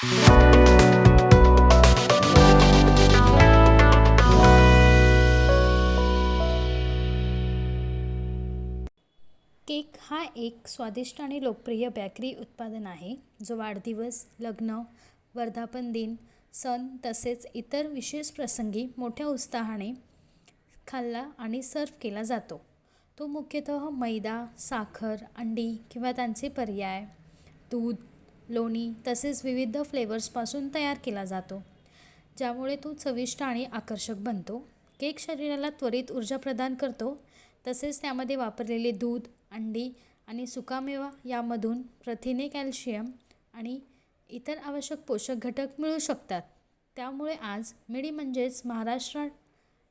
Cake हा एक स्वादिष्ट आणि लोकप्रिय बेकरी उत्पादन आहे जो वाढदिवस, लग्न, वर्धापन दिन, सण तसेच इतर विशेष प्रसंगी मोठ्या उत्साहाने खाल्ला आणि सर्व केला जातो। तो मुख्यतः मैदा, साखर, अंडी किंवा त्यांचे पर्याय, दूध, लोणी तसेच विविध फ्लेवर्सपासून तयार केला जातो, ज्यामुळे तो चविष्ट आणि आकर्षक बनतो। केक शरीराला त्वरित ऊर्जा प्रदान करतो, तसेच त्यामध्ये वापरलेले दूध, अंडी आणि सुकामेवा यामधून प्रथिने, कॅल्शियम आणि इतर आवश्यक पोषक घटक मिळू शकतात। त्यामुळे आज मिडी म्हणजेच महाराष्ट्र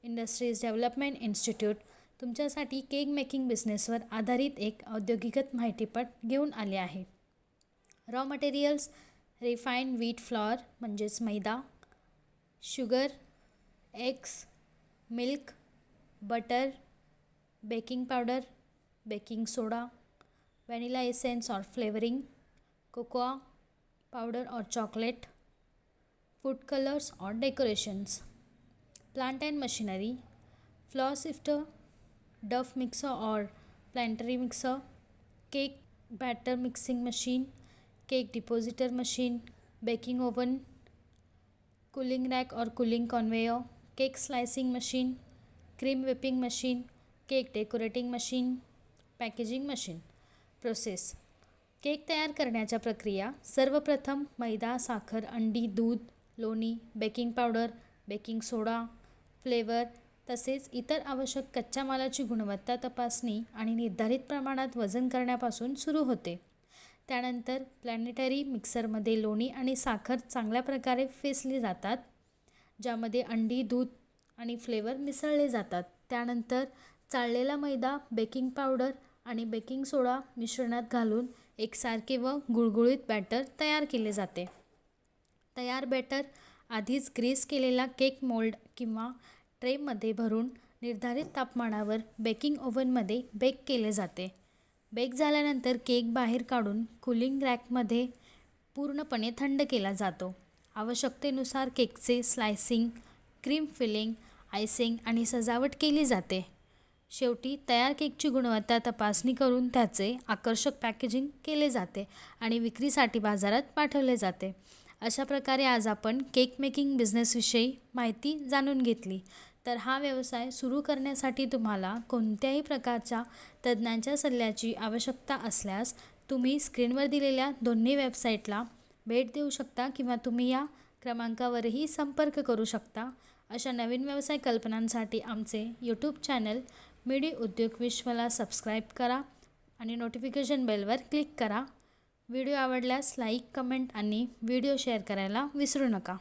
इंडस्ट्रीज डेव्हलपमेंट इन्स्टिट्यूट तुमच्यासाठी केक मेकिंग बिझनेसवर आधारित एक औद्योगिक माहितीपट घेऊन आले आहे। Raw materials: refined wheat flour म्हणजेच मैदा, sugar, eggs, milk, butter, baking powder, baking soda, vanilla essence और फ्लेवरिंग, कोकोआ पाउडर और चॉकलेट, फूड कलर्स और decorations. Plant and machinery: flour sifter, dough mixer और planetary mixer, cake batter mixing machine, cake depositor machine, baking oven, cooling rack और cooling conveyor, cake slicing machine, cream whipping machine, cake decorating machine, packaging machine. Process: cake तयार करण्याच्या प्रक्रिया: सर्वप्रथम मैदा, साखर, अंडी, दूध, लोणी, बेकिंग पावडर, बेकिंग सोडा, flavour तसेच इतर आवश्यक कच्च्या मालाची गुणवत्ता तपासणी आणि निर्धारित प्रमाणात वजन करण्यापासून सुरू होते। त्यानंतर प्लॅनेटरी मिक्सरमध्ये लोणी आणि साखर चांगल्या प्रकारे फेसली जातात, ज्यामध्ये अंडी, दूध आणि फ्लेवर मिसळले जातात। त्यानंतर चाळलेला मैदा, बेकिंग पावडर आणि बेकिंग सोडा मिश्रणात घालून एकसारखे व गुळगुळीत बॅटर तयार केले जाते। तयार बॅटर आधीच ग्रीस केलेला केक मोल्ड किंवा ट्रेमध्ये भरून निर्धारित तापमानावर बेकिंग ओव्हनमध्ये बेक केले जाते। बेक झाल्यानंतर केक बाहेर काढून कूलिंग रॅकमध्ये पूर्णपणे थंड केला जातो। आवश्यकतेनुसार केकचे स्लायसिंग, क्रीम फिलिंग, आयसिंग आणि सजावट केली जाते। शेवटी तयार केकची गुणवत्ता तपासणी करून त्याचे आकर्षक पॅकेजिंग केले जाते आणि विक्रीसाठी बाजारात पाठवले जाते। अशा प्रकारे आज आपण केक मेकिंग बिझनेसविषयी माहिती जाणून घेतली। तर हा व्यवसाय सुरू करण्यासाठी तुम्हाला कोणत्याही प्रकारच्या तज्ज्ञांच्या सल्ल्याची आवश्यकता असल्यास तुम्ही स्क्रीनवर दिलेल्या दोन्ही वेबसाईटला भेट देऊ शकता किंवा तुम्ही या क्रमांकावरही संपर्क करू शकता। अशा नवीन व्यवसाय कल्पनांसाठी आमचे यूट्यूब चॅनल मिडी उद्योग विश्वला सबस्क्राईब करा आणि नोटिफिकेशन बेलवर क्लिक करा। व्हिडिओ आवडल्यास लाईक, कमेंट आणि व्हिडिओ शेअर करायला विसरू नका।